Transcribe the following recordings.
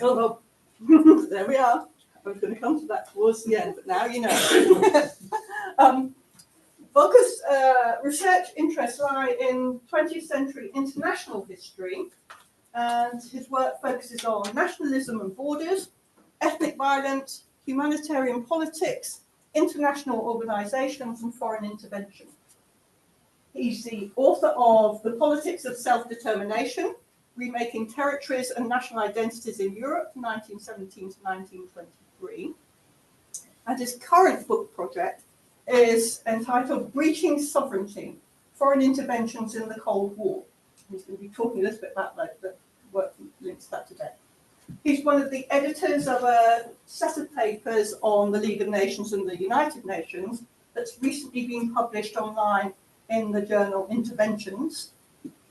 Oh, well, there we are. I was going to come to that towards the end, but now you know. Volker's research interests lie in 20th century international history, and his work focuses on nationalism and borders, ethnic violence, humanitarian politics, international organizations, and foreign intervention. He's the author of The Politics of Self-Determination, Remaking Territories and National Identities in Europe, 1917 to 1923. And his current book project is entitled Breaching Sovereignty, Foreign Interventions in the Cold War. He's going to be talking a little bit about that work links to that today. He's one of the editors of a set of papers on the League of Nations and the United Nations that's recently been published online in the journal Interventions.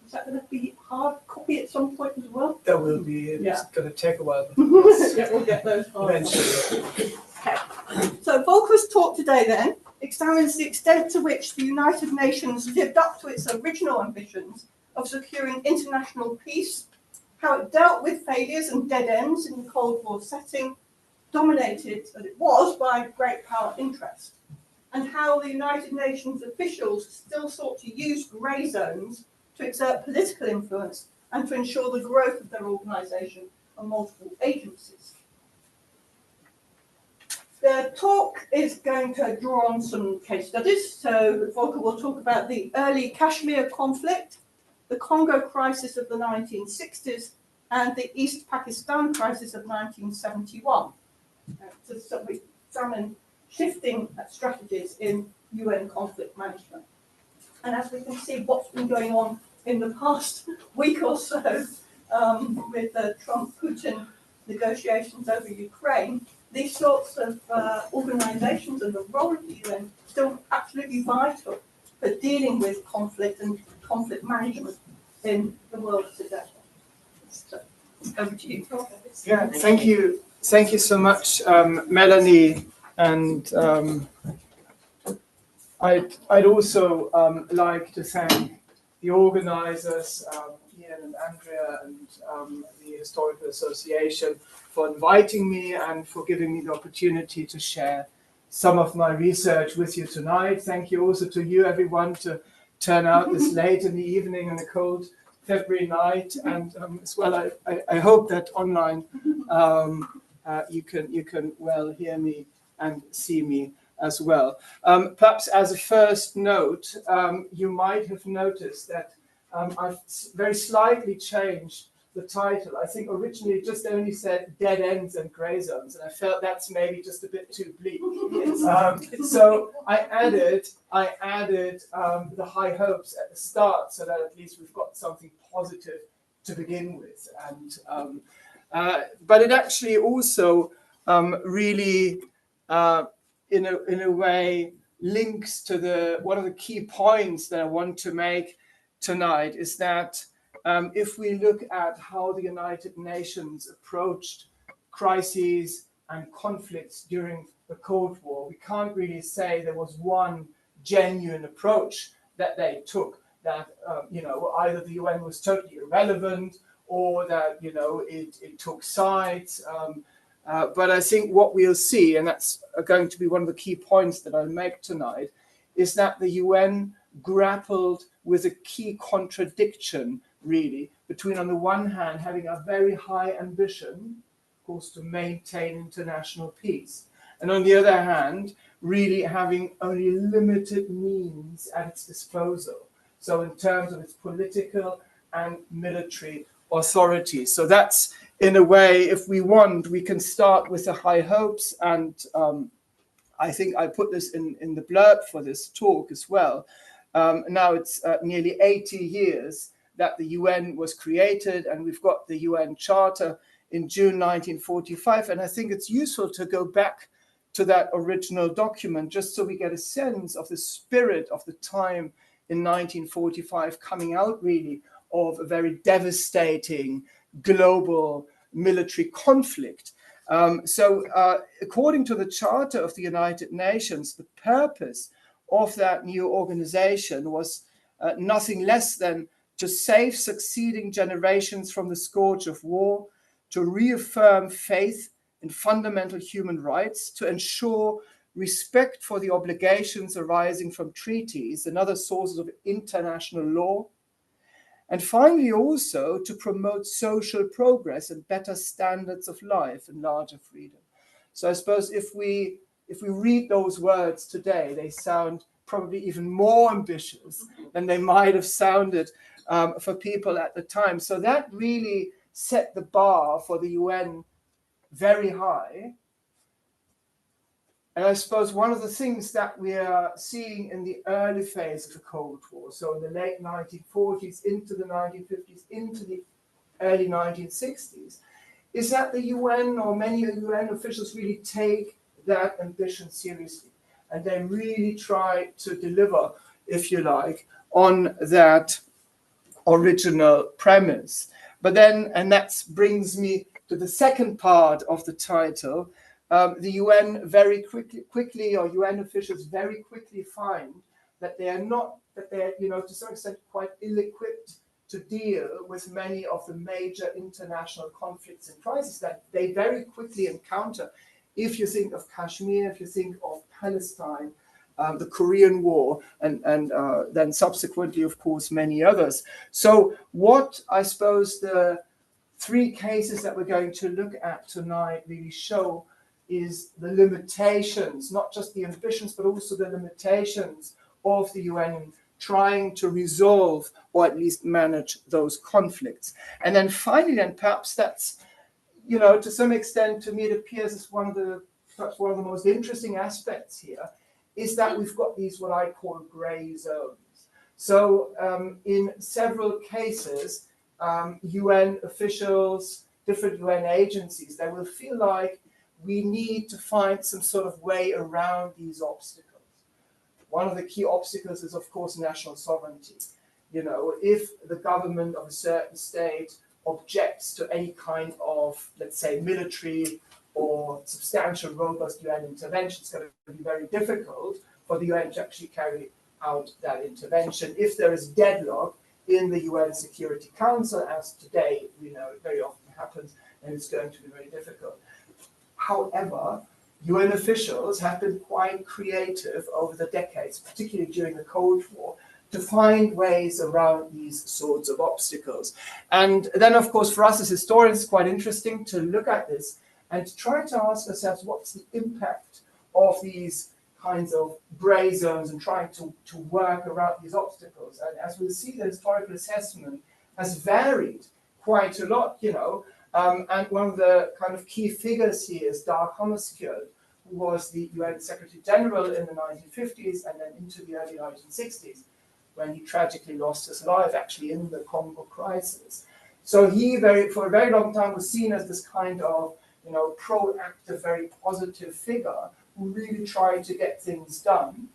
Is that going to be hard copy at some point as well? That will be, it's going to take a while. Yeah, we'll get those hard. Eventually. Okay. So Volker's talk today then examines the extent to which the United Nations lived up to its original ambitions of securing international peace, how it dealt with failures and dead ends in the Cold War setting, dominated as it was by great power interest, and how the United Nations officials still sought to use grey zones to exert political influence and to ensure the growth of their organisation on multiple agencies. The talk is going to draw on some case studies. So Volker will talk about the early Kashmir conflict, the Congo Crisis of the 1960s, and the East Pakistan Crisis of 1971. So we examine shifting strategies in UN conflict management. And as we can see, what's been going on in the past week or so with the Trump-Putin negotiations over Ukraine, these sorts of organisations and the role of the UN still absolutely vital for dealing with conflict and conflict management in the world today. So, over to you. Yeah, thank you. Thank you so much, Melanie. And I'd also like to thank the organisers, Ian and Andrea, and the Historical Association for inviting me and for giving me the opportunity to share some of my research with you tonight. Thank you also to you, everyone, to turn out this late in the evening on a cold February night. And as well, I hope that online you can well hear me and see me as well. Perhaps as a first note, you might have noticed that I've very slightly changed the title. I think originally it just only said dead ends and grey zones, and I felt that's maybe just a bit too bleak. So I added the high hopes at the start, so that at least we've got something positive to begin with. And but it actually also really, in a way, links to one of the key points that I want to make tonight is that if we look at how the United Nations approached crises and conflicts during the Cold War, we can't really say there was one genuine approach that they took, that either the UN was totally irrelevant or that it took sides. But I think what we'll see, and that's going to be one of the key points that I'll make tonight, is that the UN grappled with a key contradiction, really, between, on the one hand, having a very high ambition, of course, to maintain international peace, and on the other hand, really having only limited means at its disposal. So in terms of its political and military authority. So that's, in a way, if we want, we can start with the high hopes. And I think I put this in the blurb for this talk as well. Now it's nearly 80 years that the UN was created, and we've got the UN Charter in June 1945. And I think it's useful to go back to that original document, just so we get a sense of the spirit of the time in 1945, coming out really of a very devastating global military conflict. So according to the Charter of the United Nations, the purpose of that new organization was nothing less than to save succeeding generations from the scourge of war, to reaffirm faith in fundamental human rights, to ensure respect for the obligations arising from treaties and other sources of international law, and finally also to promote social progress and better standards of life and larger freedom. So I suppose if we read those words today, they sound probably even more ambitious than they might have sounded for people at the time. So that really set the bar for the UN very high. And I suppose one of the things that we are seeing in the early phase of the Cold War, so in the late 1940s, into the 1950s, into the early 1960s, is that the UN or many UN officials really take that ambition seriously. And they really try to deliver, if you like, on that original premise. But then, and that brings me to the second part of the title, the UN very quickly, or UN officials very quickly find that they're, to some extent quite ill-equipped to deal with many of the major international conflicts and crises that they very quickly encounter. If you think of Kashmir, if you think of Palestine, the Korean War, and then subsequently, of course, many others. So what I suppose the three cases that we're going to look at tonight really show is the limitations, not just the ambitions, but also the limitations of the UN trying to resolve or at least manage those conflicts. And then finally, and perhaps that's, to some extent, to me, it appears as perhaps one of the most interesting aspects here, is that we've got these what I call gray zones. So in several cases, UN officials, different UN agencies, they will feel like we need to find some sort of way around these obstacles. One of the key obstacles is, of course, national sovereignty. If the government of a certain state objects to any kind of, let's say, military or substantial, robust UN intervention, it's going to be very difficult for the UN to actually carry out that intervention. If there is deadlock in the UN Security Council, as today we know it very often happens, then it's going to be very difficult. However, UN officials have been quite creative over the decades, particularly during the Cold War, to find ways around these sorts of obstacles. And then, of course, for us as historians, it's quite interesting to look at this and to try to ask ourselves what's the impact of these kinds of gray zones and trying to work around these obstacles. And as we'll see, the historical assessment has varied quite a lot, and one of the kind of key figures here is Dag Hammarskjöld, who was the UN Secretary General in the 1950s and then into the early 1960s, when he tragically lost his life actually in the Congo Crisis. So he for a very long time was seen as this kind of proactive, very positive figure who really tried to get things done.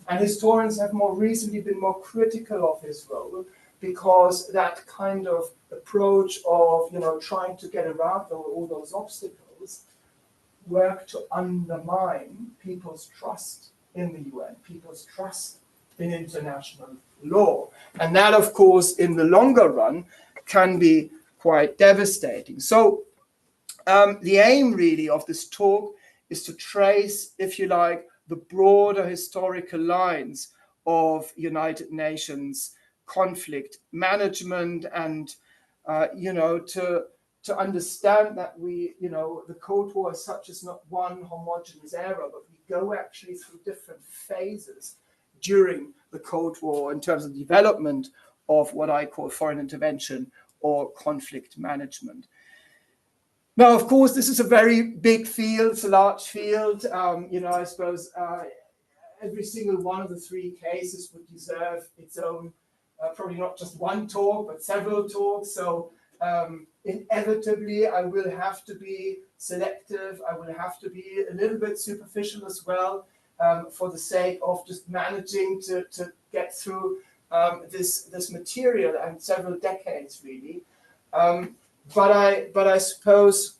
And historians have more recently been more critical of his role, because that kind of approach of trying to get around all those obstacles worked to undermine people's trust in the UN, people's trust in international law. And that, of course, in the longer run, can be quite devastating. So the aim really of this talk is to trace, if you like, the broader historical lines of United Nations conflict management, and to understand that the Cold War as such is not one homogeneous era, but we go actually through different phases during the Cold War in terms of development of what I call foreign intervention or conflict management. Now, of course, this is a very big field, it's a large field. I suppose every single one of the three cases would deserve its own, probably not just one talk, but several talks. So inevitably, I will have to be selective. I will have to be a little bit superficial as well, for the sake of just managing to get through this material and several decades, really. But I suppose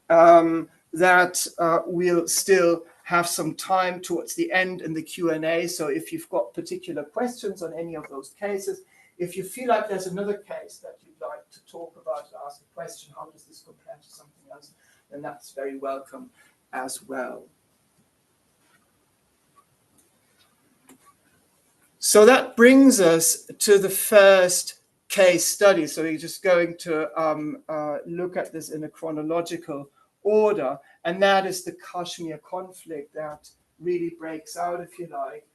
that we'll still have some time towards the end in the Q&A. So if you've got particular questions on any of those cases, if you feel like there's another case that you would like to talk about, ask a question, how does this compare to something else, then that's very welcome as well. So that brings us to the first case study. So we're just going to look at this in a chronological order, and that is the Kashmir conflict that really breaks out, if you like,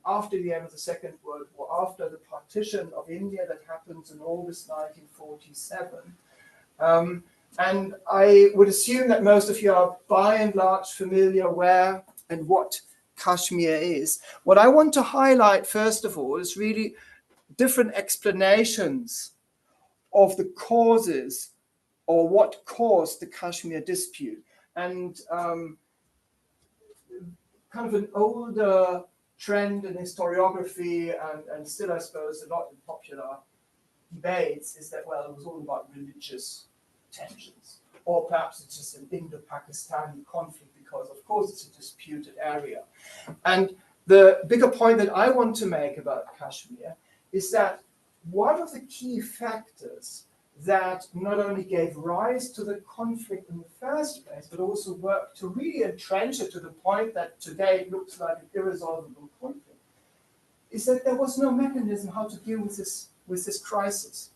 after the end of the Second World War, after the partition of India that happens in August 1947. And I would assume that most of you are by and large familiar where and what Kashmir is. What I want to highlight, first of all, is really different explanations of the causes or what caused the Kashmir dispute. And kind of an older trend in historiography and still, I suppose, a lot in popular debates is that, well, it was all about religious tensions. Or perhaps it's just an Indo-Pakistani conflict because, of course, it's a disputed area. And the bigger point that I want to make about Kashmir is that one of the key factors that not only gave rise to the conflict in the first place, but also worked to really entrench it to the point that today it looks like an irresolvable conflict, is that there was no mechanism how to deal with this crisis.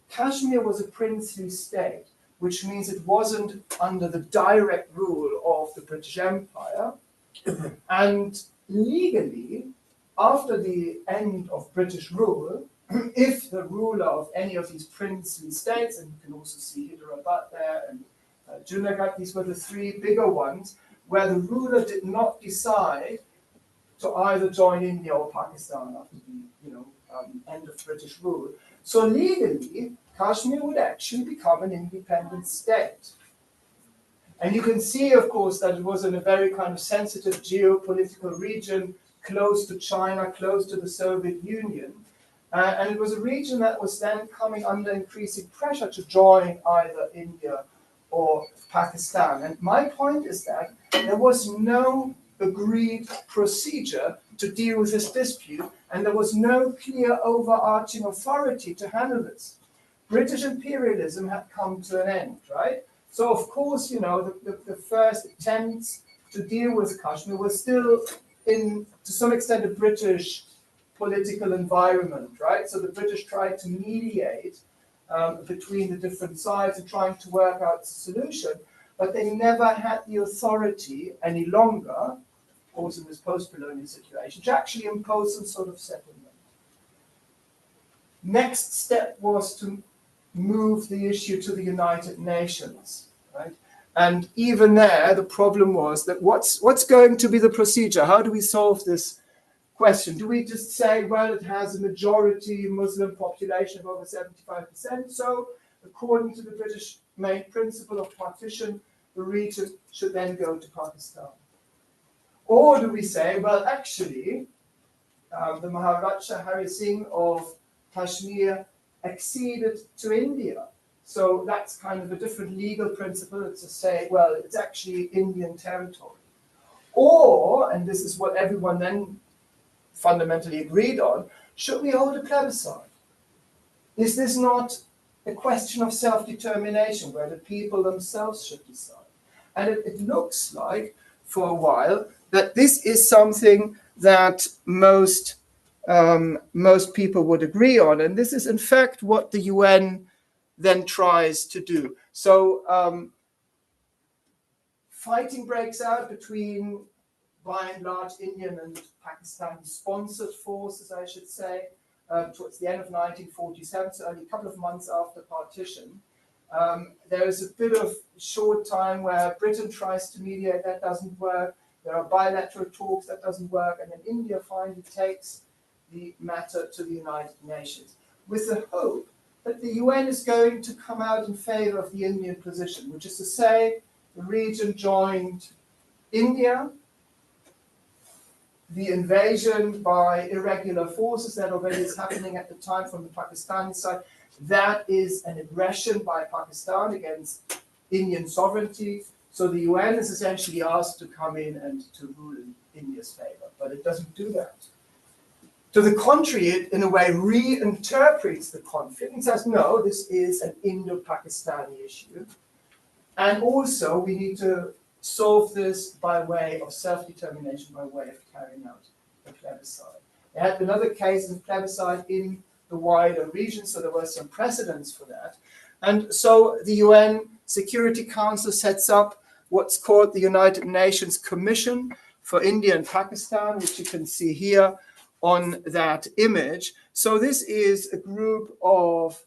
Kashmir was a princely state, which means it wasn't under the direct rule of the British Empire. And legally, after the end of British rule, if the ruler of any of these princely states, and you can also see Hyderabad there and Junagadh, these were the three bigger ones, where the ruler did not decide to either join India or Pakistan after the end of British rule. So legally, Kashmir would actually become an independent state. And you can see, of course, that it was in a very kind of sensitive geopolitical region, close to China, close to the Soviet Union. And it was a region that was then coming under increasing pressure to join either India or Pakistan. And my point is that there was no agreed procedure to deal with this dispute, and there was no clear overarching authority to handle this. British imperialism had come to an end, right? So, of course, the first attempts to deal with Kashmir were still to some extent, a British political environment, right? So the British tried to mediate between the different sides and trying to work out a solution, but they never had the authority any longer, of course, in this post-colonial situation, to actually impose some sort of settlement. Next step was to move the issue to the United Nations, right? And even there, the problem was that what's going to be the procedure? How do we solve this question? Do we just say, well, it has a majority Muslim population of over 75%, so according to the British main principle of partition, the region should then go to Pakistan? Or do we say, well, actually, the Maharaja Hari Singh of Kashmir acceded to India, so that's kind of a different legal principle to say, well, it's actually Indian territory. Or, and this is what everyone then fundamentally agreed on, should we hold a plebiscite? Is this not a question of self-determination where the people themselves should decide? And it looks like, for a while, that this is something that most people would agree on. And this is, in fact, what the UN then tries to do. So fighting breaks out between, by and large, Indian and Pakistani-sponsored forces, I should say, towards the end of 1947, so only a couple of months after partition. There is a bit of short time where Britain tries to mediate, that doesn't work. There are bilateral talks, that doesn't work. And then India finally takes the matter to the United Nations with the hope that the UN is going to come out in favor of the Indian position, which is to say the region joined India, the invasion by irregular forces that already is happening at the time from the Pakistani side, that is an aggression by Pakistan against Indian sovereignty. So the UN is essentially asked to come in and to rule in India's favor, but it doesn't do that. To the contrary, it in a way reinterprets the conflict and says, no, this is an Indo-Pakistani issue. And also we need to solve this by way of self-determination, by way of carrying out a plebiscite. There had been other cases of plebiscite in the wider region, so there were some precedents for that. And so the UN Security Council sets up what's called the United Nations Commission for India and Pakistan, which you can see here on that image. So this is a group of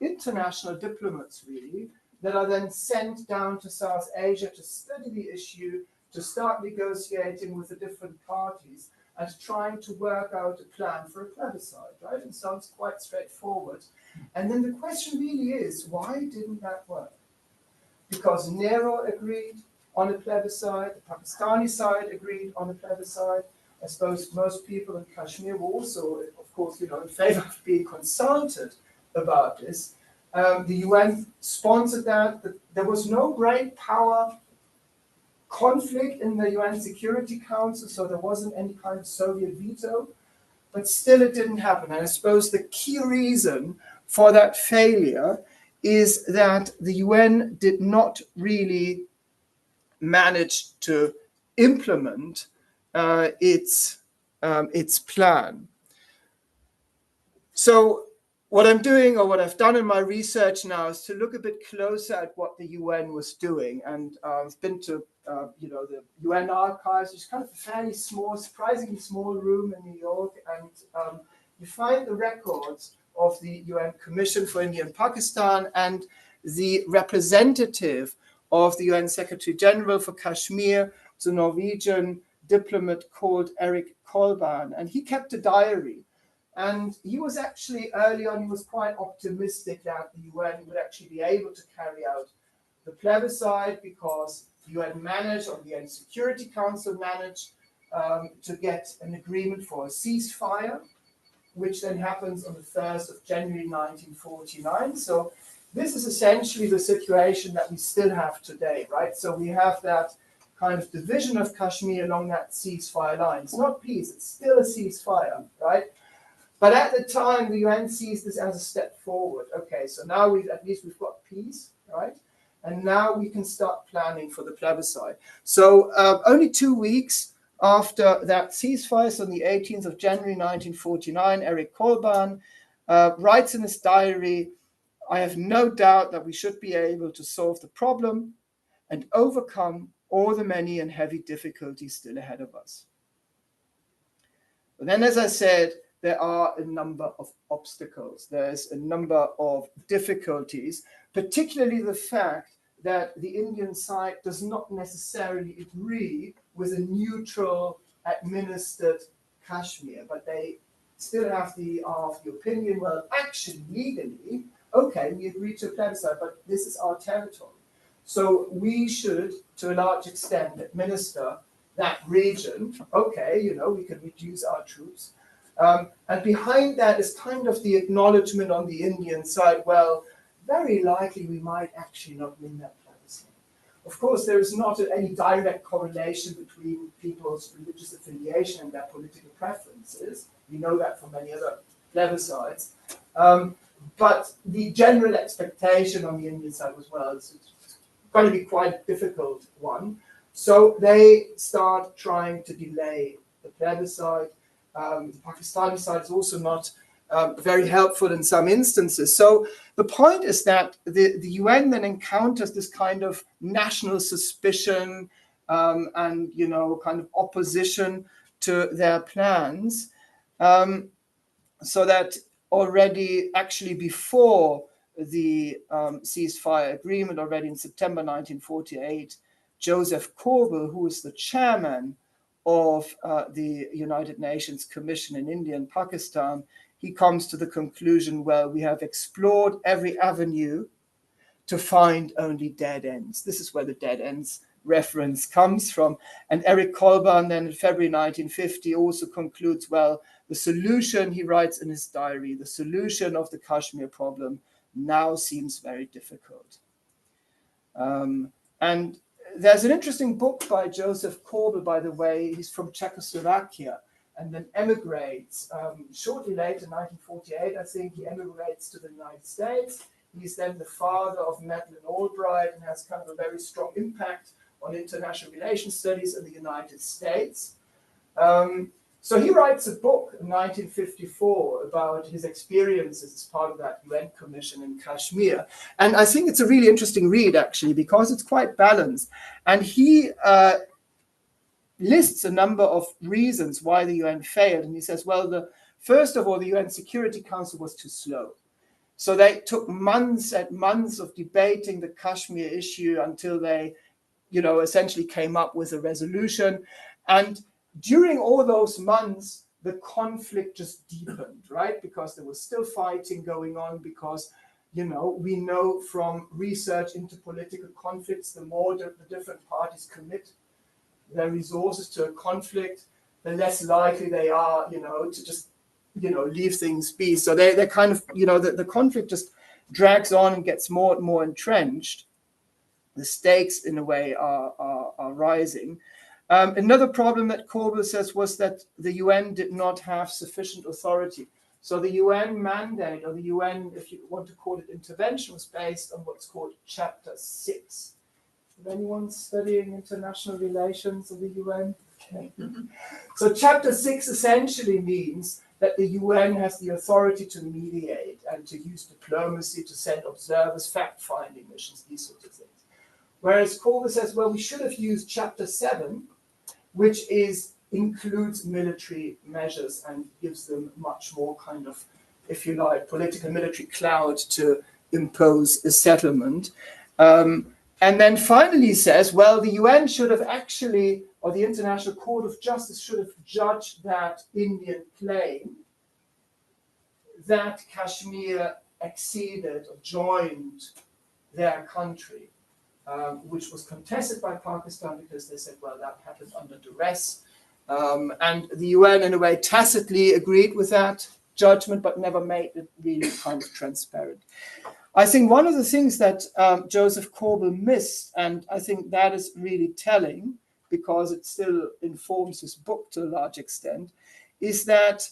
international diplomats, really, that are then sent down to South Asia to study the issue, to start negotiating with the different parties and trying to work out a plan for a plebiscite, right? It sounds quite straightforward. And then the question really is, why didn't that work? Because Nehru agreed on a plebiscite, the Pakistani side agreed on a plebiscite. I suppose most people in Kashmir were also, of course, in favor of being consulted about this. The UN sponsored that. There was no great power conflict in the UN Security Council, so there wasn't any kind of Soviet veto, but still it didn't happen. And I suppose the key reason for that failure is that the UN did not really manage to implement its plan. So what I'm doing, or what I've done in my research now, is to look a bit closer at what the UN was doing. And I've been to, the UN archives, which is kind of a fairly small, surprisingly small room in New York. And you find the records of the UN Commission for India and Pakistan and the representative of the UN Secretary General for Kashmir, the Norwegian diplomat called Erik Kolban. And he kept a diary. And he was actually, early on, he was quite optimistic that the UN would actually be able to carry out the plebiscite because the UN managed, or the UN Security Council managed, to get an agreement for a ceasefire, which then happens on the 1st of January 1949. So this is essentially the situation that we still have today, right? So we have that kind of division of Kashmir along that ceasefire line. It's not peace, it's still a ceasefire, right? But at the time, the UN sees this as a step forward. Okay, so now we've got peace, right? And now we can start planning for the plebiscite. So only 2 weeks after that ceasefire, so on the 18th of January 1949, Erik Kolban writes in his diary, "I have no doubt that we should be able to solve the problem and overcome all the many and heavy difficulties still ahead of us." But then, as I said, there are a number of obstacles. There's a number of difficulties, particularly the fact that the Indian side does not necessarily agree with a neutral administered Kashmir, but they still have the opinion, well, actually, legally, okay, we agree to a plebiscite, but this is our territory. So we should, to a large extent, administer that region. Okay, we can reduce our troops. And behind that is kind of the acknowledgement on the Indian side, well, very likely we might actually not win that plebiscite. Of course, there is not any direct correlation between people's religious affiliation and their political preferences. We know that from many other plebiscites. But the general expectation on the Indian side was, well, it's going to be quite a difficult one. So they start trying to delay the plebiscite. The Pakistani side is also not very helpful in some instances. So the point is that the UN then encounters this kind of national suspicion and, kind of opposition to their plans. So that already actually before the ceasefire agreement, already in September 1948, Joseph Corbel, who is the chairman of the United Nations Commission in India and Pakistan, he comes to the conclusion, well, we have explored every avenue to find only dead ends. This is where the dead ends reference comes from. And Erik Kolban then in February 1950 also concludes, well, the solution, he writes in his diary, the solution of the Kashmir problem now seems very difficult. And there's an interesting book by Joseph Corbel, by the way. He's from Czechoslovakia. and then emigrates. Shortly later, 1948, I think, he emigrates to the United States. He's then the father of Madeleine Albright and has kind of a very strong impact on international relations studies in the United States. So he writes a book in 1954 about his experiences as part of that UN commission in Kashmir. And I think it's a really interesting read, actually, because it's quite balanced. And he lists a number of reasons why the UN failed. And he says, well, first of all, the UN Security Council was too slow. So they took months and months of debating the Kashmir issue until they, essentially came up with a resolution. And during all those months, the conflict just deepened, right? Because there was still fighting going on, because, we know from research into political conflicts, the more the different parties commit their resources to a conflict, the less likely they are, to just, leave things be. So they're kind of, the conflict just drags on and gets more and more entrenched. The stakes, in a way, are rising. Another problem that Korbel says was that the UN did not have sufficient authority. So the UN mandate, or the UN, if you want to call it intervention, was based on what's called Chapter 6. Is anyone studying international relations of the UN? Okay. So Chapter 6 essentially means that the UN has the authority to mediate and to use diplomacy to send observers, fact-finding missions, these sorts of things. Whereas Korbel says, well, we should have used Chapter 7, which includes military measures and gives them much more kind of, if you like, political military clout to impose a settlement. And then finally says, well, the UN should have actually, or the International Court of Justice should have judged that Indian claim that Kashmir acceded or joined their country, which was contested by Pakistan because they said, well, that happened under duress. And the UN, in a way, tacitly agreed with that judgment, but never made it really kind of transparent. I think one of the things that Joseph Korbel missed, and I think that is really telling, because it still informs his book to a large extent, is that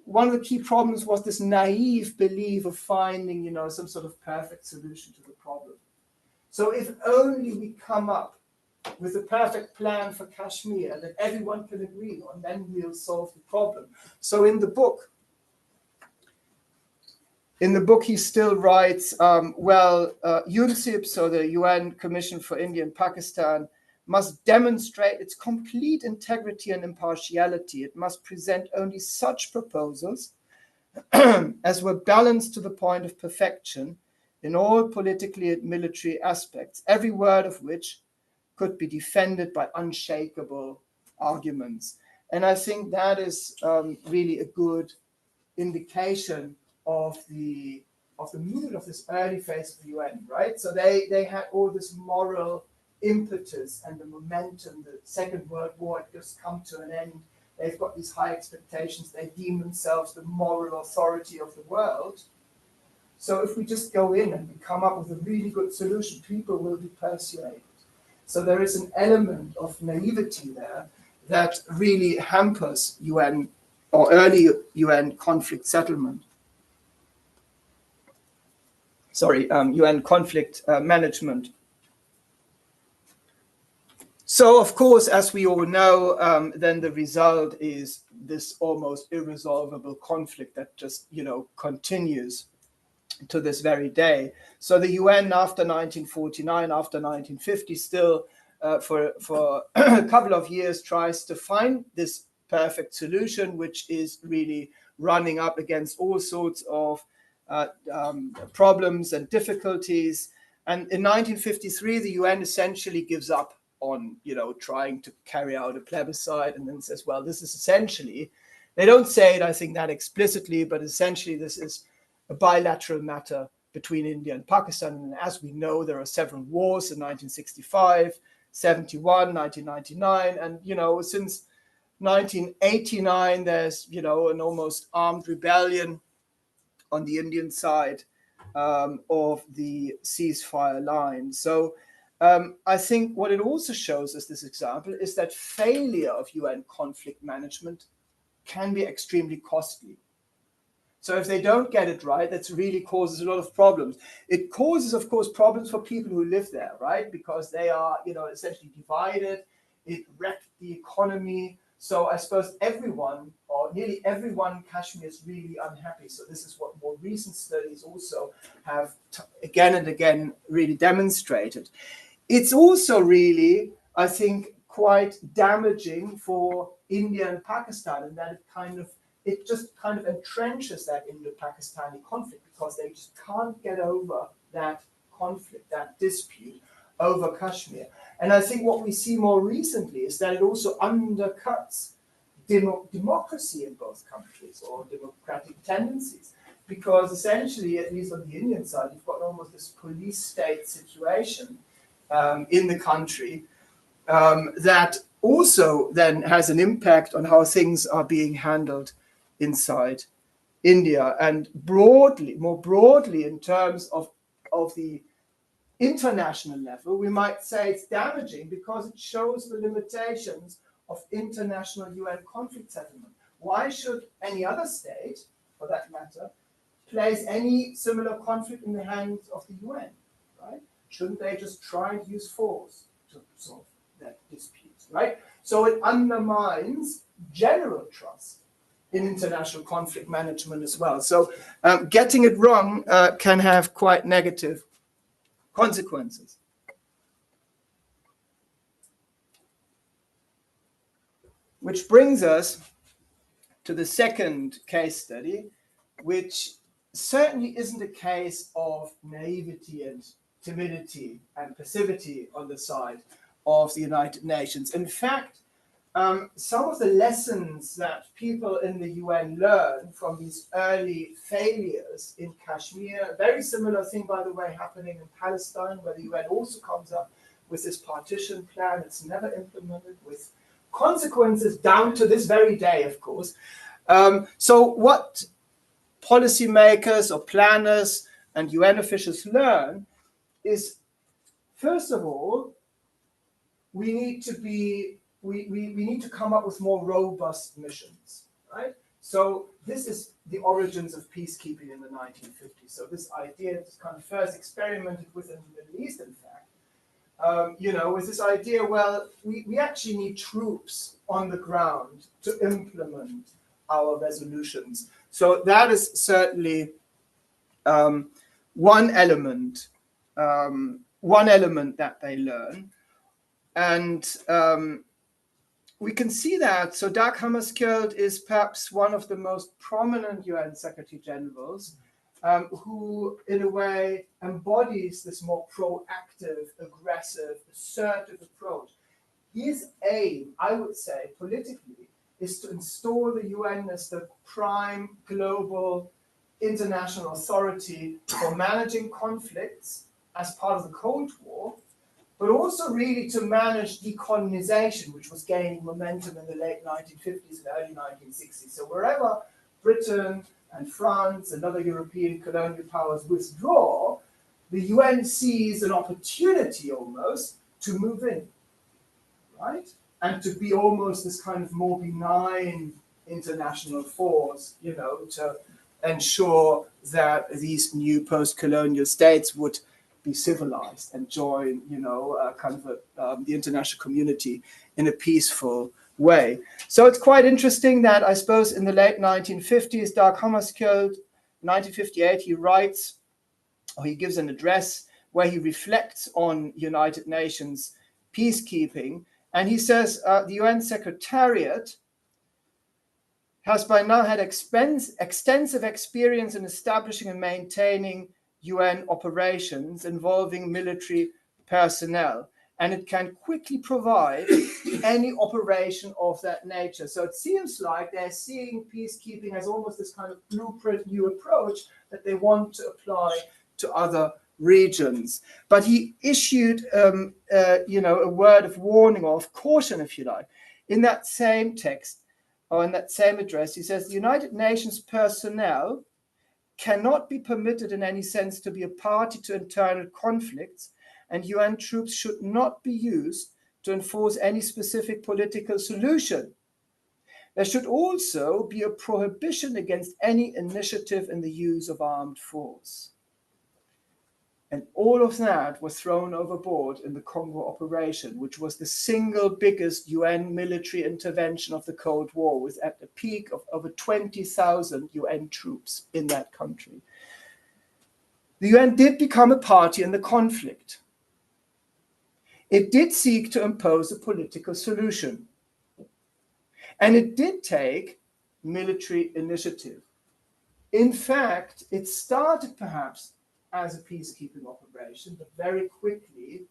one of the key problems was this naive belief of finding, some sort of perfect solution to the problem. So if only we come up with a perfect plan for Kashmir that everyone can agree on, then we'll solve the problem. So in the book, he still writes, UNCIP, so the UN Commission for India and Pakistan, must demonstrate its complete integrity and impartiality. It must present only such proposals as were balanced to the point of perfection in all politically and military aspects, every word of which could be defended by unshakable arguments. And I think that is really a good indication of the mood of this early phase of the UN, right? So they had all this moral impetus and the momentum. The Second World War had just come to an end. They've got these high expectations. They deem themselves the moral authority of the world. So if we just go in and we come up with a really good solution, people will be persuaded. So there is an element of naivety there that really hampers UN or early UN conflict settlement. UN conflict management. So, of course, as we all know, then the result is this almost irresolvable conflict that just, continues to this very day. So the UN after 1949, after 1950, still for a couple of years tries to find this perfect solution, which is really running up against all sorts of problems and difficulties. And in 1953, the UN essentially gives up on, trying to carry out a plebiscite, and then says, well, this is essentially, they don't say it, I think, that explicitly, but essentially this is a bilateral matter between India and Pakistan. And as we know, there are several wars in 1965, 71, 1999, and, since 1989, there's, an almost armed rebellion on the Indian side of the ceasefire line. So I think what it also shows us, this example, is that failure of UN conflict management can be extremely costly. So if they don't get it right, that really causes a lot of problems. It causes, of course, problems for people who live there, right? Because they are, essentially divided. It wrecked the economy. So I suppose everyone, or nearly everyone in Kashmir, is really unhappy. So this is what more recent studies also have again and again really demonstrated. It's also really, I think, quite damaging for India and Pakistan, in that it just kind of entrenches that Indo-Pakistani conflict, because they just can't get over that conflict, that dispute over Kashmir. And I think what we see more recently is that it also undercuts democracy in both countries, or democratic tendencies, because essentially, at least on the Indian side, you've got almost this police state situation in the country that also then has an impact on how things are being handled inside India. And more broadly, in terms of the international level, we might say it's damaging because it shows the limitations of international UN conflict settlement. Why should any other state, for that matter, place any similar conflict in the hands of the UN, right? Shouldn't they just try and use force to solve that dispute, right? So it undermines general trust in international conflict management as well. So getting it wrong can have quite negative consequences. Which brings us to the second case study, which certainly isn't a case of naivety and timidity and passivity on the side of the United Nations. In fact, some of the lessons that people in the UN learn from these early failures in Kashmir, a very similar thing, by the way, happening in Palestine, where the UN also comes up with this partition plan. It's never implemented, with consequences down to this very day, of course. So what policymakers or planners and UN officials learn is, first of all, we need to come up with more robust missions, right? So this is the origins of peacekeeping in the 1950s. So this idea is kind of first experimented with in the Middle East, in fact. With this idea, well, we actually need troops on the ground to implement our resolutions. So that is certainly one element that they learn. And we can see that. So Dag Hammarskjöld is perhaps one of the most prominent UN Secretary Generals, who in a way embodies this more proactive, aggressive, assertive approach. His aim, I would say, politically, is to install the UN as the prime global international authority for managing conflicts as part of the Cold War, but also really to manage decolonization, which was gaining momentum in the late 1950s and early 1960s. So wherever Britain and France and other European colonial powers withdraw, the UN sees an opportunity almost to move in, right? And to be almost this kind of more benign international force, to ensure that these new post-colonial states would be civilized and join, the international community in a peaceful way. So it's quite interesting that, I suppose, in the late 1950s, Dag Hammarskjöld, 1958, he gives an address where he reflects on United Nations peacekeeping, and he says the UN Secretariat has by now had extensive experience in establishing and maintaining UN operations involving military personnel, and it can quickly provide any operation of that nature. So it seems like they're seeing peacekeeping as almost this kind of blueprint, new approach that they want to apply to other regions. But he issued, a word of warning or of caution, if you like, in that same text or in that same address. He says the United Nations personnel cannot be permitted in any sense to be a party to internal conflicts and UN troops should not be used to enforce any specific political solution. There should also be a prohibition against any initiative in the use of armed force. And all of that was thrown overboard in the Congo operation, which was the single biggest UN military intervention of the Cold War, with at the peak of over 20,000 UN troops in that country. The UN did become a party in the conflict. It did seek to impose a political solution. And it did take military initiative. In fact, it started perhaps as a peacekeeping operation, but very quickly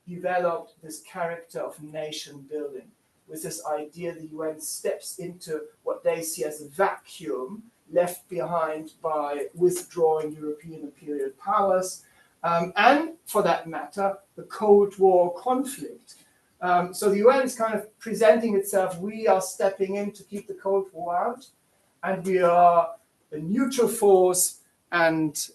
developed this character of nation building, with this idea the UN steps into what they see as a vacuum left behind by withdrawing European imperial powers, and for that matter, the Cold War conflict. So the UN is kind of presenting itself, we are stepping in to keep the Cold War out, and we are a neutral force and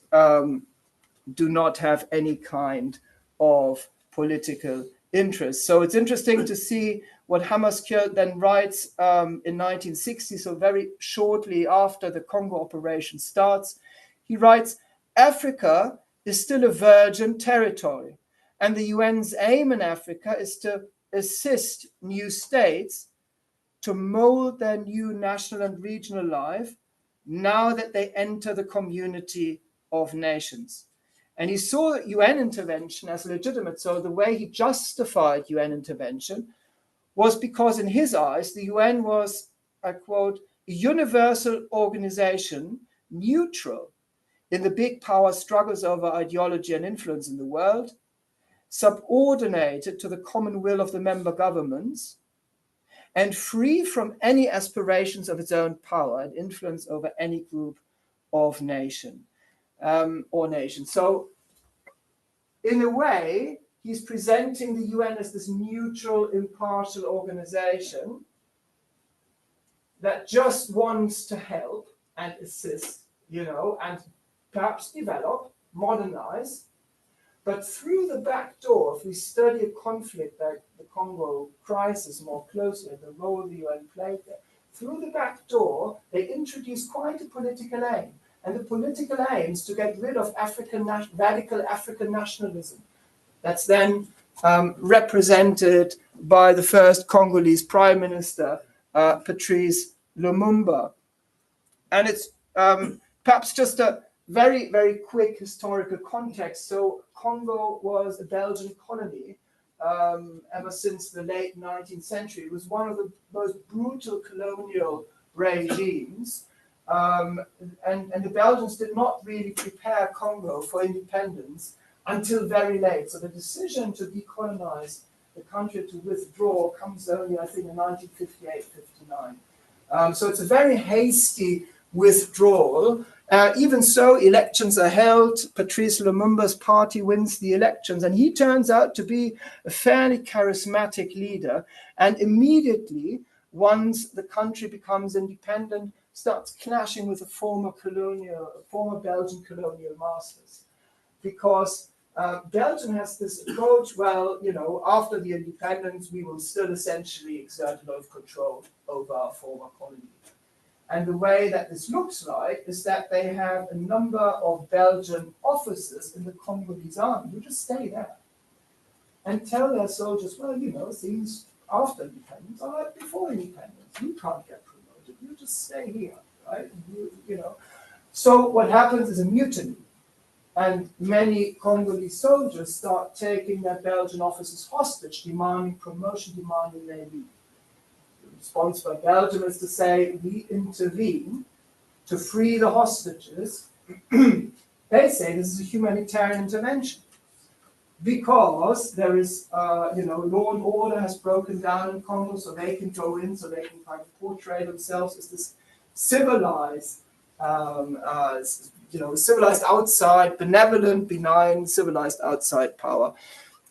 do not have any kind of political interest. So it's interesting to see what Hammarskjöld then writes in 1960, so very shortly after the Congo operation starts. He writes, Africa is still a virgin territory, and the UN's aim in Africa is to assist new states to mold their new national and regional life now that they enter the community of nations. And he saw UN intervention as legitimate. So the way he justified UN intervention was because in his eyes, the UN was, I quote, a universal organization, neutral in the big power struggles over ideology and influence in the world, subordinated to the common will of the member governments, and free from any aspirations of its own power and influence over any group of nation or nation. So in a way, he's presenting the UN as this neutral, impartial organization that just wants to help and assist, and perhaps develop, modernize. But through the back door, if we study a conflict like the Congo Crisis more closely, the role the UN played there, through the back door, they introduced quite a political aim. And the political aim is to get rid of radical African nationalism. That's then represented by the first Congolese Prime Minister, Patrice Lumumba. And it's perhaps just a very, very quick historical context. So Congo was a Belgian colony ever since the late 19th century. It was one of the most brutal colonial regimes. And the Belgians did not really prepare Congo for independence until very late. So the decision to decolonize the country, to withdraw, comes only, I think, in 1958-59. So it's a very hasty withdrawal. Even so, elections are held. Patrice Lumumba's party wins the elections, and he turns out to be a fairly charismatic leader. And immediately, once the country becomes independent, starts clashing with the former Belgian colonial masters, because Belgium has this approach, well, after the independence, we will still essentially exert a lot of control over our former colony. And the way that this looks like is that they have a number of Belgian officers in the Congolese army who just stay there and tell their soldiers, well, things after independence are like before independence. You can't get promoted. You just stay here, right? So what happens is a mutiny. And many Congolese soldiers start taking their Belgian officers hostage, demanding promotion, demanding they leave. The response by Belgium is to say, we intervene to free the hostages. They say this is a humanitarian intervention because there is, law and order has broken down in Congo, so they can go in, so they can kind of portray themselves as this civilized, civilized outside, benevolent, benign, civilized outside power.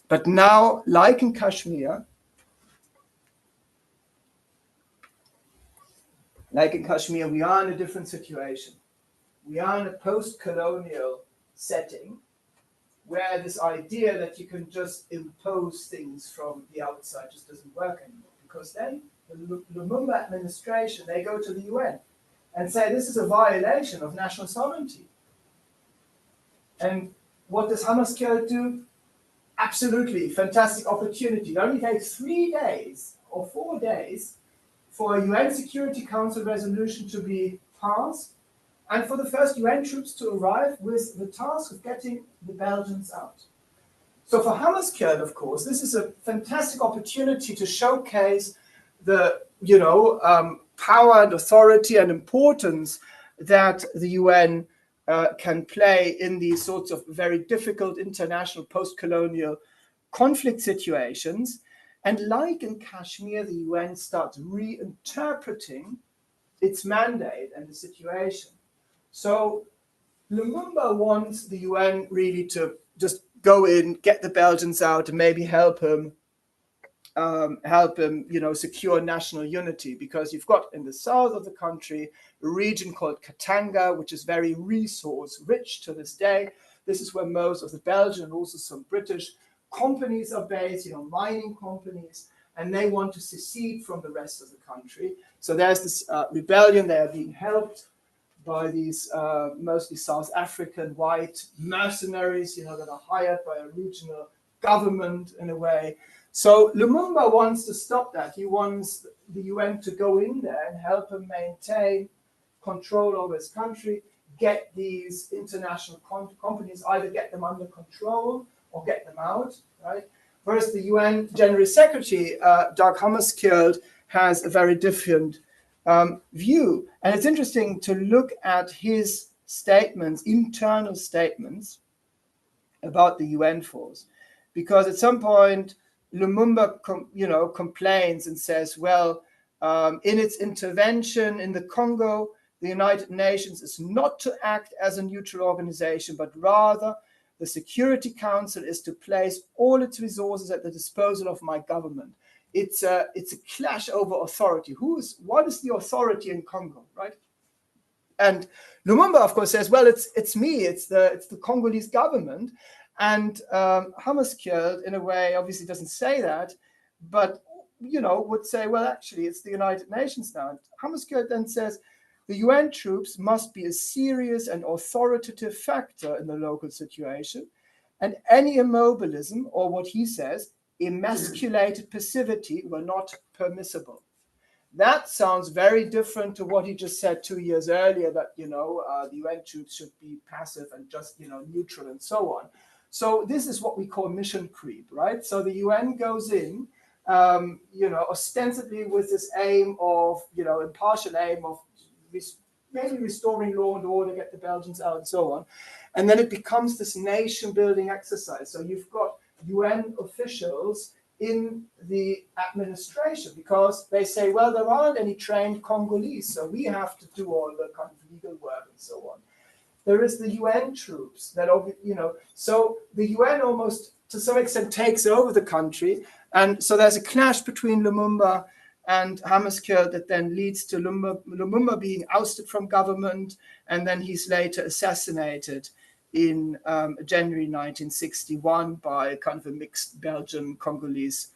But now, like in Kashmir, we are in a different situation. We are in a post-colonial setting, where this idea that you can just impose things from the outside just doesn't work anymore. Because then the Lumumba administration, they go to the UN and say this is a violation of national sovereignty. And what does Hammarskjöld do? Absolutely, fantastic opportunity. It only takes 3 days or 4 days for a UN Security Council resolution to be passed and for the first UN troops to arrive with the task of getting the Belgians out. So for Hammarskjöld, of course, this is a fantastic opportunity to showcase the power and authority and importance that the UN can play in these sorts of very difficult international post-colonial conflict situations. And like in Kashmir, the UN starts reinterpreting its mandate and the situation. So Lumumba wants the UN really to just go in, get the Belgians out, and maybe help him, secure national unity, because you've got in the south of the country a region called Katanga, which is very resource rich to this day. This is where most of the Belgian and also some British companies are based, mining companies, and they want to secede from the rest of the country. So there's this rebellion. They are being helped by these mostly South African white mercenaries, that are hired by a regional government in a way. So Lumumba wants to stop that. He wants the UN to go in there and help him maintain control over his country, get these international companies, either get them under control or get them out, right? Whereas the UN General Secretary, Dag Hammarskjöld, has a very different view. And it's interesting to look at his statements, internal statements about the UN force, because at some point Lumumba complains and says, well, in its intervention in the Congo, the United Nations is not to act as a neutral organization, but rather the Security Council is to place all its resources at the disposal of my government. It's a clash over authority. What is the authority in Congo, right? And Lumumba, of course, says, well, it's me, it's the Congolese government. And Hammarskjöld, in a way, obviously doesn't say that, but would say, well, actually, it's the United Nations now. And Hammarskjöld then says, the UN troops must be a serious and authoritative factor in the local situation, and any immobilism, or what he says, emasculated passivity, were not permissible. That sounds very different to what he just said 2 years earlier, that the UN troops should be passive and just neutral and so on. So this is what we call mission creep, right? So the UN goes in, ostensibly with this aim of, impartial aim of maybe restoring law and order, get the Belgians out and so on. And then it becomes this nation building exercise. So you've got UN officials in the administration because they say, well, there aren't any trained Congolese, so we have to do all the kind of legal work and so on. There is the UN troops that, so the UN almost to some extent takes over the country. And so there's a clash between Lumumba and Hammarskjöld that then leads to Lumumba being ousted from government, and then he's later assassinated in January 1961 by kind of a mixed Belgian-Congolese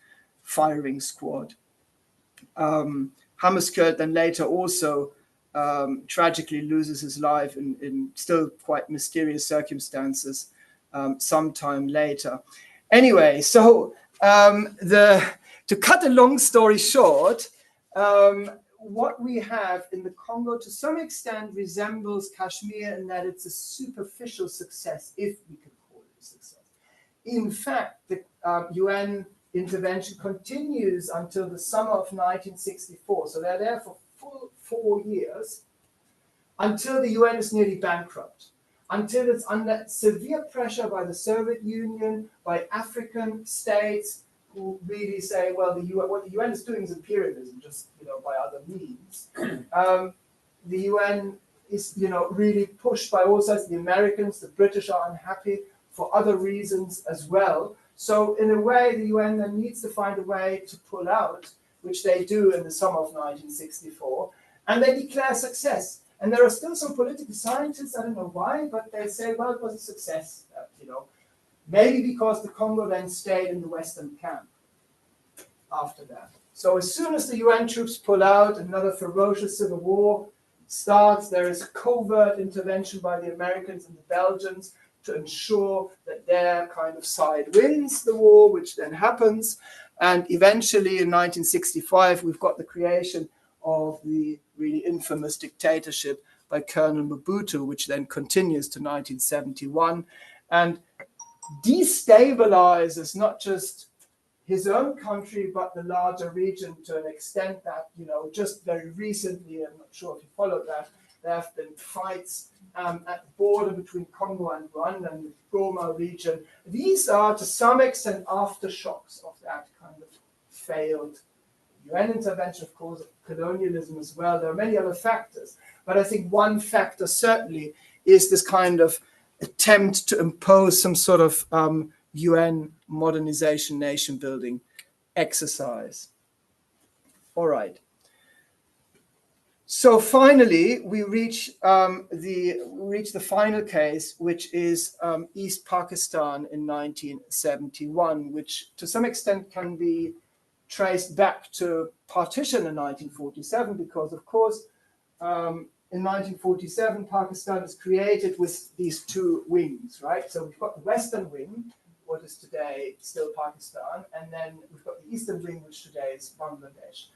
firing squad. Hammarskjöld then later also tragically loses his life in still quite mysterious circumstances sometime later. Anyway, so to cut a long story short, what we have in the Congo to some extent resembles Kashmir in that it's a superficial success, if we can call it a success. In fact, the UN intervention continues until the summer of 1964. So they're there for full 4 years until the UN is nearly bankrupt, until it's under severe pressure by the Soviet Union, by African states, who really say, well, what the UN is doing is imperialism, just by other means. The UN is really pushed by all sides. The Americans, the British are unhappy for other reasons as well. So in a way, the UN then needs to find a way to pull out, which they do in the summer of 1964, and they declare success. And there are still some political scientists, I don't know why, but they say, well, it was a success. maybe because the Congo then stayed in the Western camp after that. So as soon as the UN troops pull out, another ferocious civil war starts. There is a covert intervention by the Americans and the Belgians to ensure that their kind of side wins the war, which then happens. And eventually in 1965, we've got the creation of the really infamous dictatorship by Colonel Mobutu, which then continues to 1971 and destabilizes not just his own country, but the larger region to an extent that, just very recently, I'm not sure if you followed that, there have been fights at the border between Congo and Rwanda and the Goma region. These are, to some extent, aftershocks of that kind of failed UN intervention, of course, colonialism as well. There are many other factors, but I think one factor certainly is this kind of attempt to impose some sort of UN modernization, nation building exercise. All right. So finally, we reach the final case, which is East Pakistan in 1971, which to some extent can be traced back to partition in 1947, because of course, in 1947, Pakistan is created with these two wings, right? So we've got the Western wing, what is today still Pakistan, and then we've got the Eastern wing, which today is Bangladesh.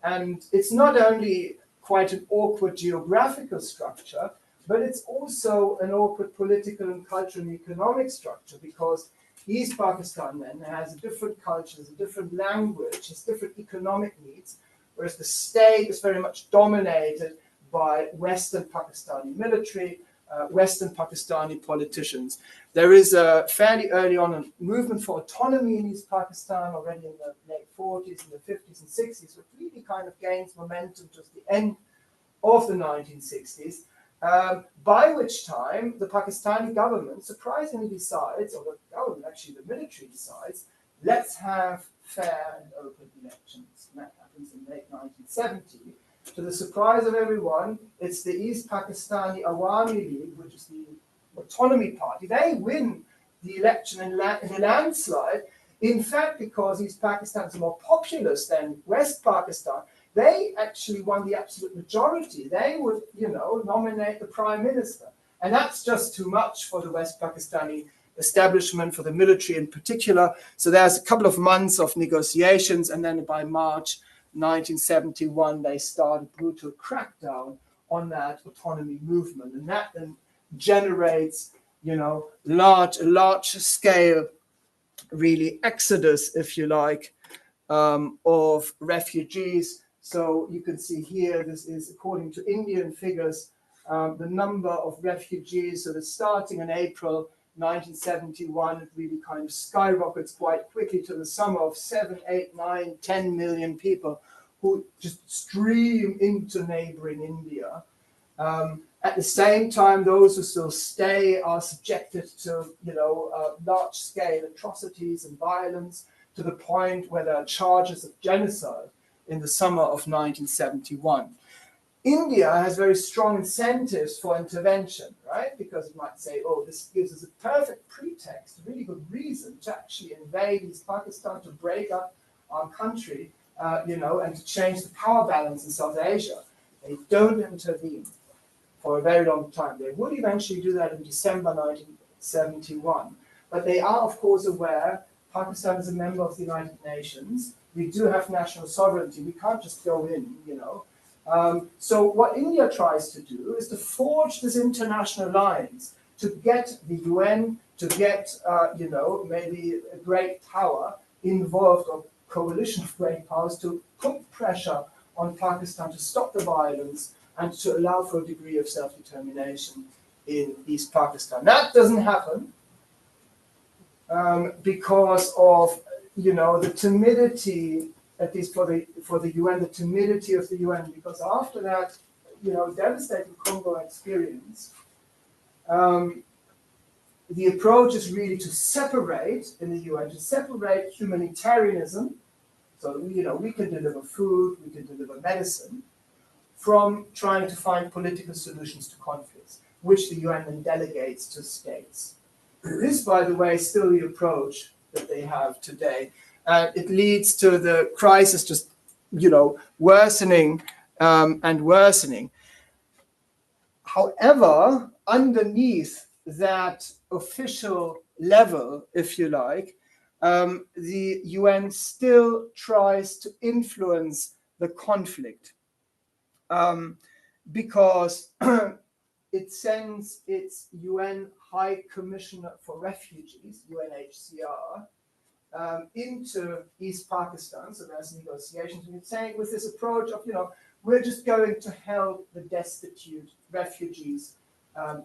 And it's not only quite an awkward geographical structure, but it's also an awkward political and cultural and economic structure, because East Pakistan then has a different culture, a different language, has different economic needs, whereas the state is very much dominated by Western Pakistani military, Western Pakistani politicians. There is a fairly early on a movement for autonomy in East Pakistan already in the late 40s, in the 50s and 60s, which really kind of gains momentum towards the end of the 1960s, by which time the Pakistani government surprisingly decides, or the government, actually the military decides, let's have fair and open elections. And that happens in late 1970. To the surprise of everyone, it's the East Pakistani Awami League, which is the autonomy party. They win the election in a landslide. In fact, because East Pakistan is more populous than West Pakistan, they actually won the absolute majority. They would, nominate the prime minister. And that's just too much for the West Pakistani establishment, for the military in particular. So there's a couple of months of negotiations, and then by March 1971, they started brutal crackdown on that autonomy movement, and that then generates, large scale, really exodus, if you like, of refugees. So you can see here, this is according to Indian figures, the number of refugees. So that's starting in April 1971, it really kind of skyrockets quite quickly to the sum of 7, 8, 9, 10 million people who just stream into neighboring India. At the same time, those who still stay are subjected to, large-scale atrocities and violence, to the point where there are charges of genocide in the summer of 1971. India has very strong incentives for intervention, right? Because you might say, oh, this gives us a perfect pretext, a really good reason to actually invade East Pakistan, to break up our country, and to change the power balance in South Asia. They don't intervene for a very long time. They would eventually do that in December 1971. But they are, of course, aware Pakistan is a member of the United Nations. We do have national sovereignty. We can't just go in, So what India tries to do is to forge this international alliance, to get the UN, to get, maybe a great power involved, or coalition of great powers, to put pressure on Pakistan to stop the violence and to allow for a degree of self-determination in East Pakistan. That doesn't happen because of, the timidity, at least for the UN, the timidity of the UN, because after that, devastating Congo experience, the approach is really to separate in the UN, to separate humanitarianism, so we can deliver food, we can deliver medicine, from trying to find political solutions to conflicts, which the UN then delegates to states. This, by the way, is still the approach that they have today. It leads to the crisis just, worsening and worsening. However, underneath that official level, if you like, the UN still tries to influence the conflict because it sends its UN High Commissioner for Refugees, UNHCR, into East Pakistan. So there's negotiations. And it's saying with this approach of, we're just going to help the destitute refugees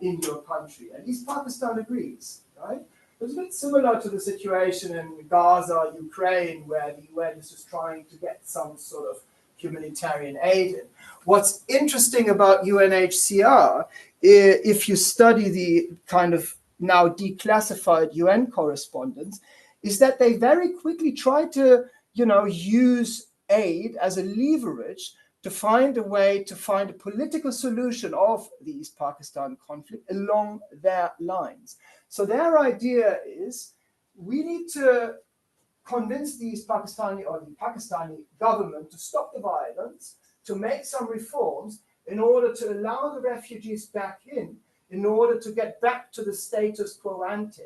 in your country. And East Pakistan agrees, right? It's a bit similar to the situation in Gaza, Ukraine, where the UN is just trying to get some sort of humanitarian aid in. What's interesting about UNHCR, if you study the kind of now declassified UN correspondence, is that they very quickly try to, use aid as a leverage to find a way to find a political solution of the East Pakistan conflict along their lines. So their idea is we need to convince the East Pakistani or the Pakistani government to stop the violence, to make some reforms in order to allow the refugees back in order to get back to the status quo ante.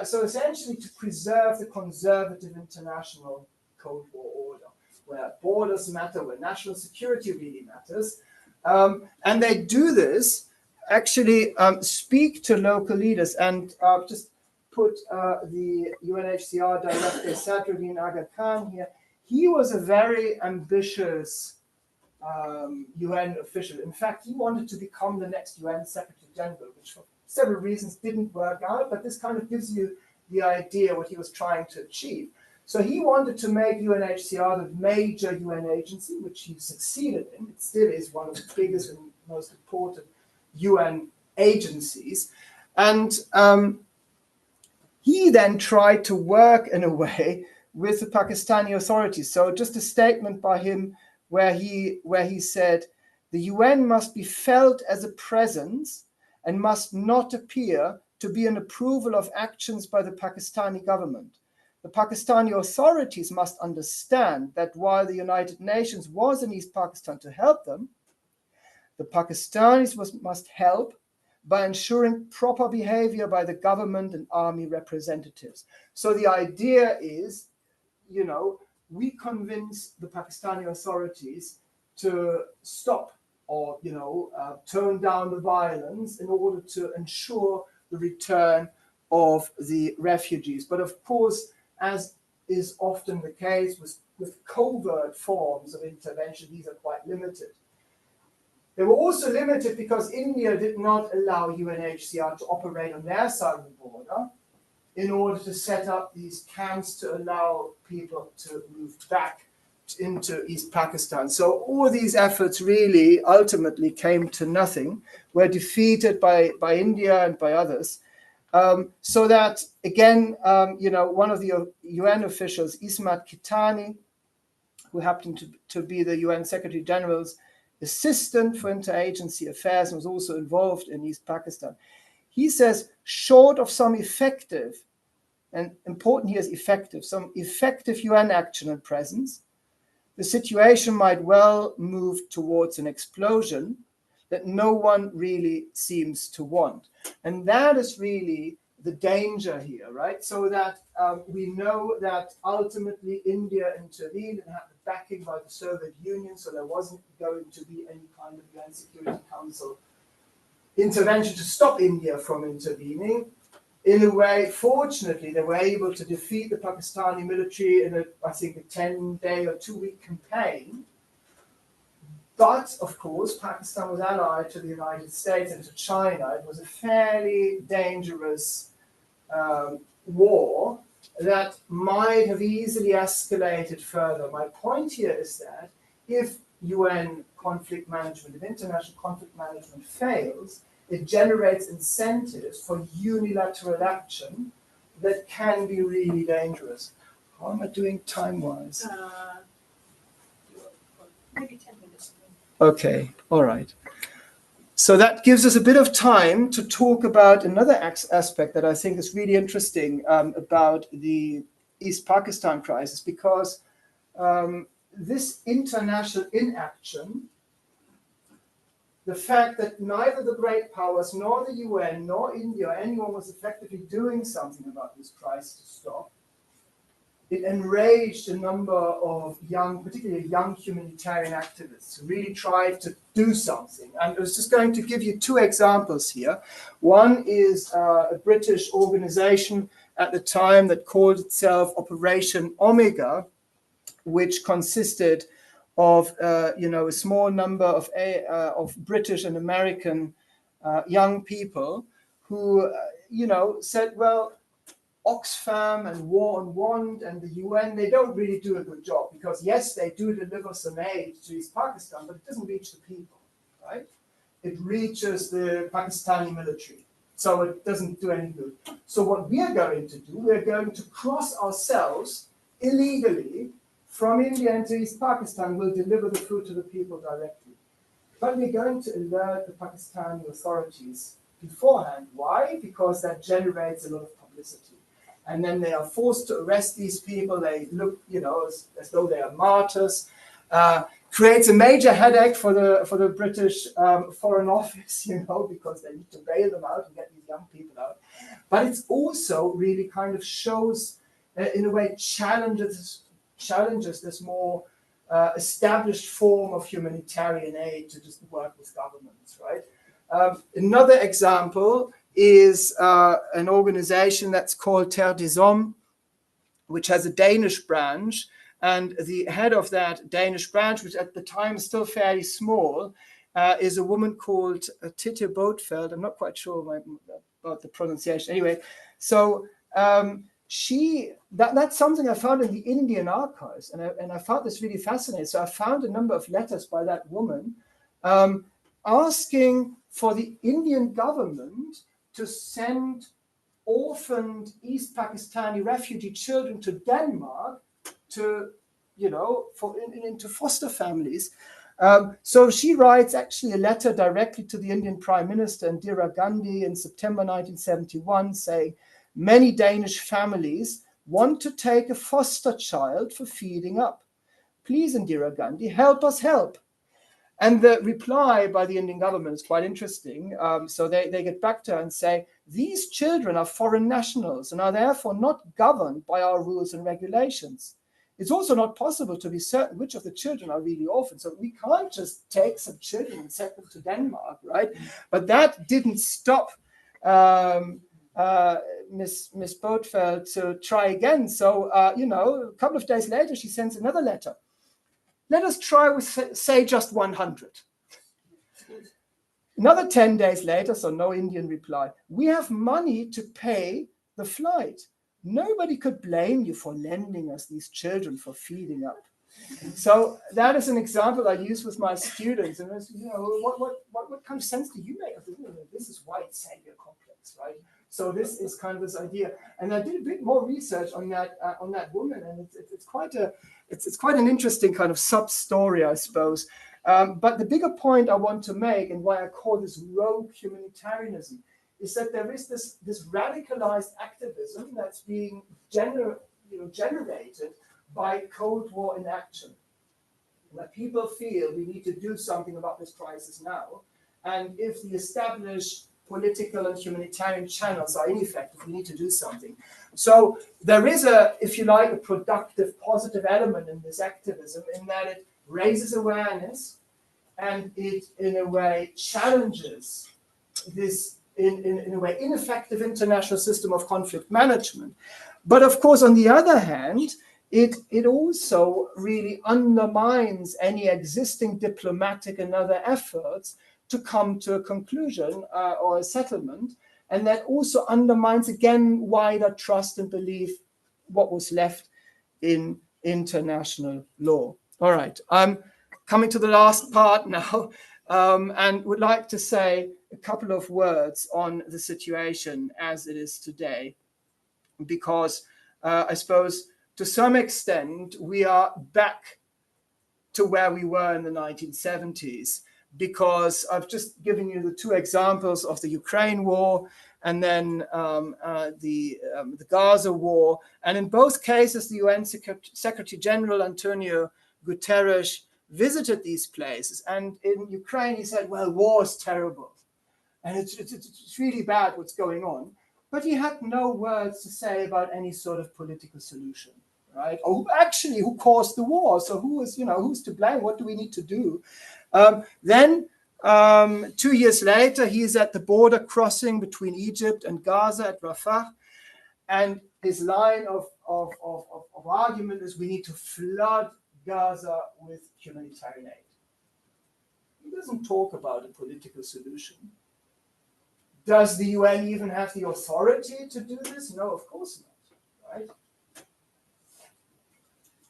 So essentially to preserve the conservative international Cold War order, where borders matter, where national security really matters. And they do this, actually speak to local leaders, and just put the UNHCR director, Sadruddin Aga Khan here. He was a very ambitious UN official. In fact, he wanted to become the next UN Secretary General, which for several reasons didn't work out, but this kind of gives you the idea what he was trying to achieve. So he wanted to make UNHCR the major UN agency, which he succeeded in. It still is one of the biggest and most important UN agencies. And he then tried to work in a way with the Pakistani authorities. So just a statement by him where he said, the UN must be felt as a presence and must not appear to be an approval of actions by the Pakistani government. The Pakistani authorities must understand that while the United Nations was in East Pakistan to help them, the Pakistanis must help by ensuring proper behavior by the government and army representatives. So the idea is, we convince the Pakistani authorities to stop or, tone down the violence in order to ensure the return of the refugees. But of course, as is often the case with covert forms of intervention, these are quite limited. They were also limited because India did not allow UNHCR to operate on their side of the border in order to set up these camps to allow people to move back into East Pakistan. So all these efforts really ultimately came to nothing, were defeated by India and by others. So that, again, one of the UN officials, Ismat Kitani, who happened to be the UN Secretary General's assistant for interagency affairs and was also involved in East Pakistan, he says, short of some effective, and important here is effective, some effective UN action and presence, the situation might well move towards an explosion that no one really seems to want. And that is really the danger here, right? So that we know that ultimately India intervened and had the backing by the Soviet Union, so there wasn't going to be any kind of UN Security Council intervention to stop India from intervening. In a way, fortunately, they were able to defeat the Pakistani military in I think a 10-day or 2-week campaign. But, of course, Pakistan was allied to the United States and to China. It was a fairly dangerous war that might have easily escalated further. My point here is that if UN conflict management, if international conflict management fails, it generates incentives for unilateral action that can be really dangerous. How am I doing time-wise? Maybe 10 minutes. Okay, all right. So that gives us a bit of time to talk about another aspect that I think is really interesting about the East Pakistan crisis, because this international inaction, the fact that neither the great powers, nor the UN, nor India, or anyone was effectively doing something about this crisis to stop, it enraged a number of young, particularly young humanitarian activists who really tried to do something. And I was just going to give you two examples here. One is a British organization at the time that called itself Operation Omega, which consisted of a small number of British and American young people who said, well, Oxfam and War on Want and the UN, they don't really do a good job, because yes, they do deliver some aid to East Pakistan, but it doesn't reach the people, right? It reaches the Pakistani military, so it doesn't do any good. So what we are going to do, we're going to cross ourselves illegally from India into East Pakistan. We'll deliver the food to the people directly. But we're going to alert the Pakistani authorities beforehand. Why? Because that generates a lot of publicity. And then they are forced to arrest these people. They look, as though they are martyrs. Creates a major headache for the British Foreign Office, because they need to bail them out and get these young people out. But it's also really kind of shows, in a way, challenges this more established form of humanitarian aid to just work with governments, right? Another example is an organization that's called Terre des Hommes, which has a Danish branch. And the head of that Danish branch, which at the time is still fairly small, is a woman called Titte Bootfeld. I'm not quite sure about the pronunciation. Anyway, so that's something I found in the Indian archives, and I found this really fascinating. So I found a number of letters by that woman asking for the Indian government to send orphaned East Pakistani refugee children to Denmark to, into foster families. So she writes actually a letter directly to the Indian Prime Minister Indira Gandhi in September 1971 saying, many Danish families want to take a foster child for feeding up. Please, Indira Gandhi, help us help. And the reply by the Indian government is quite interesting. So they get back to her and say, these children are foreign nationals and are therefore not governed by our rules and regulations. It's also not possible to be certain which of the children are really orphans. So we can't just take some children and send them to Denmark, right? But that didn't stop Miss Bootfeld to try again. So, a couple of days later, she sends another letter. Let us try with, say, just 100. Another 10 days later, so no Indian reply. We have money to pay the flight. Nobody could blame you for lending us these children for feeding up. So that is an example I use with my students. And what kind of sense do you make of this? This is white savior complex, right? So this is kind of this idea. And I did a bit more research on that woman, and it's quite an interesting kind of sub-story, I suppose. But the bigger point I want to make, and why I call this rogue humanitarianism, is that there is this radicalized activism that's being generated by Cold War inaction. That people feel we need to do something about this crisis now, and if the established political and humanitarian channels are ineffective, we need to do something. So there is if you like, a productive, positive element in this activism, in that it raises awareness and it, in a way, challenges this, in a way, ineffective international system of conflict management. But of course, on the other hand, it also really undermines any existing diplomatic and other efforts to come to a conclusion or a settlement. And that also undermines, again, wider trust and belief what was left in international law. All right, I'm coming to the last part now, and would like to say a couple of words on the situation as it is today, because I suppose to some extent we are back to where we were in the 1970s, because I've just given you the two examples of the Ukraine war and then the Gaza war. And in both cases, the UN Secretary General Antonio Guterres visited these places. And in Ukraine, he said, well, war is terrible. And it's really bad what's going on. But he had no words to say about any sort of political solution, right? Or who caused the war? So who's to blame? What do we need to do? Then 2 years later, he is at the border crossing between Egypt and Gaza at Rafah. And his line of argument is we need to flood Gaza with humanitarian aid. He doesn't talk about a political solution. Does the UN even have the authority to do this? No, of course not, right?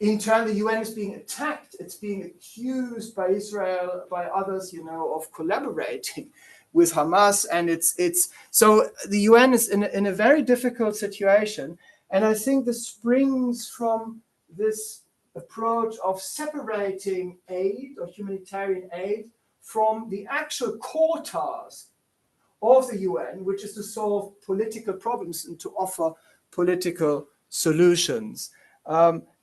In turn, the UN is being attacked. It's being accused by Israel, by others, of collaborating with Hamas. And it's so the UN is in a very difficult situation. And I think this springs from this approach of separating aid or humanitarian aid from the actual core task of the UN, which is to solve political problems and to offer political solutions.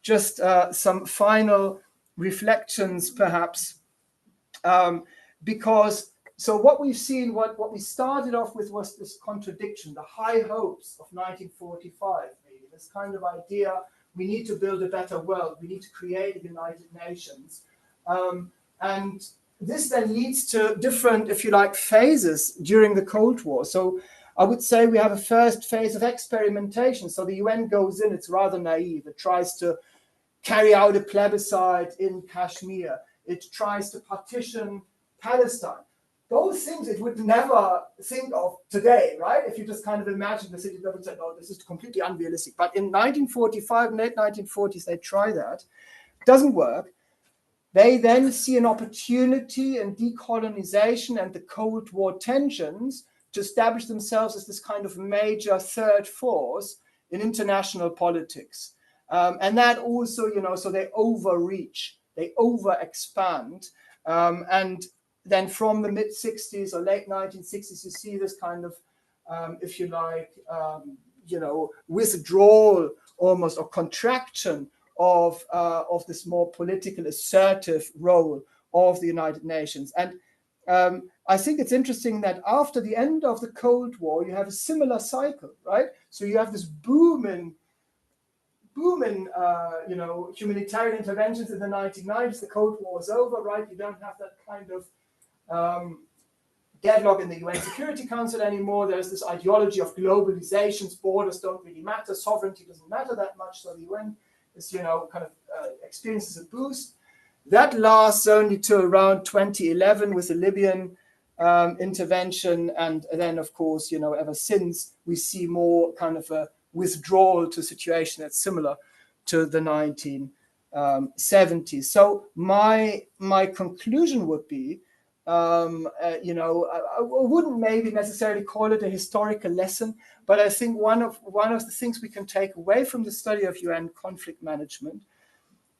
Just some final reflections, perhaps, because so what we've seen, what we started off with was this contradiction, the high hopes of 1945, maybe this kind of idea, we need to build a better world, we need to create a United Nations. And this then leads to different, if you like, phases during the Cold War. So I would say we have a first phase of experimentation. So the UN goes in, it's rather naive. It tries to carry out a plebiscite in Kashmir. It tries to partition Palestine. Those things it would never think of today, right? If you just kind of imagine the city, they would say, no, this is completely unrealistic. But in 1945 and late 1940s, they try that. It doesn't work. They then see an opportunity in decolonization and the Cold War tensions to establish themselves as this kind of major third force in international politics. And that also, so they overreach, they overexpand. And then from the mid-60s or late 1960s, you see this kind of, if you like, withdrawal almost or contraction of this more political assertive role of the United Nations. And I think it's interesting that after the end of the Cold War, you have a similar cycle, right? So you have this boom in humanitarian interventions in the 1990s. The Cold War is over, right? You don't have that kind of deadlock in the UN Security Council anymore. There's this ideology of globalizations, borders don't really matter, sovereignty doesn't matter that much, so the UN is, experiences a boost. That lasts only till around 2011 with the Libyan intervention, and then, of course, ever since we see more kind of a withdrawal to a situation that's similar to the 1970s. So my conclusion would be, I wouldn't maybe necessarily call it a historical lesson, but I think one of the things we can take away from the study of UN conflict management,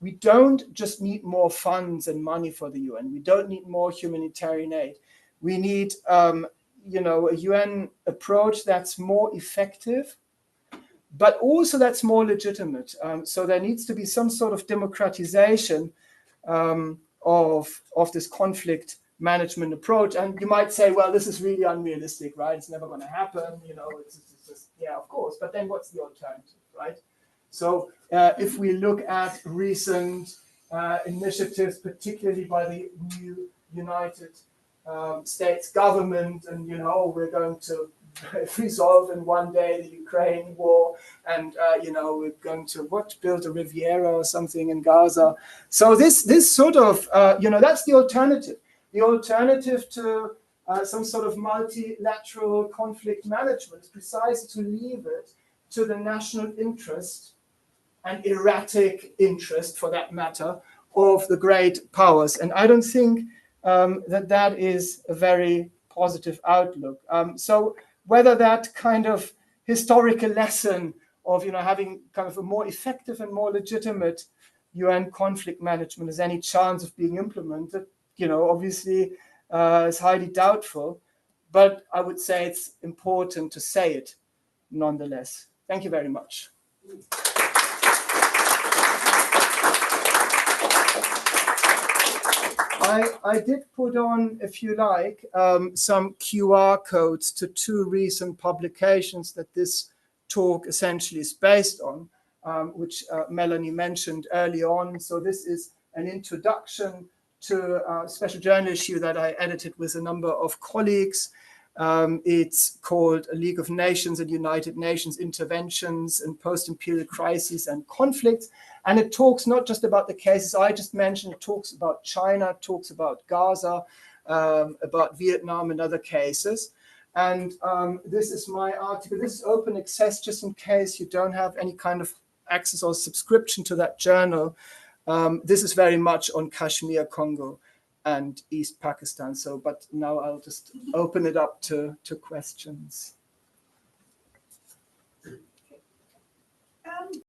we don't just need more funds and money for the UN. We don't need more humanitarian aid. We need, a UN approach that's more effective, but also that's more legitimate. So there needs to be some sort of democratization of this conflict management approach. And you might say, well, this is really unrealistic, right? It's never going to happen. It's just, yeah, of course. But then what's the alternative, right? So if we look at recent initiatives, particularly by the new United States government, and, we're going to resolve in one day the Ukraine war, and we're going to build a Riviera or something in Gaza. So this sort of that's the alternative. The alternative to some sort of multilateral conflict management is precisely to leave it to the national interest and erratic interest, for that matter, of the great powers. And I don't think that is a very positive outlook. So whether that kind of historical lesson of having kind of a more effective and more legitimate UN conflict management has any chance of being implemented, obviously is highly doubtful, but I would say it's important to say it nonetheless. Thank you very much. I did put on, if you like, some QR codes to 2 recent publications that this talk essentially is based on, which Melanie mentioned early on. So this is an introduction to a special journal issue that I edited with a number of colleagues. It's called A League of Nations and United Nations Interventions in Post-Imperial Crises and Conflicts. And it talks not just about the cases I just mentioned, it talks about China, it talks about Gaza, about Vietnam and other cases. And this is my article. This is open access, just in case you don't have any kind of access or subscription to that journal. This is very much on Kashmir, Congo, and East Pakistan. So, but now I'll just open it up to questions.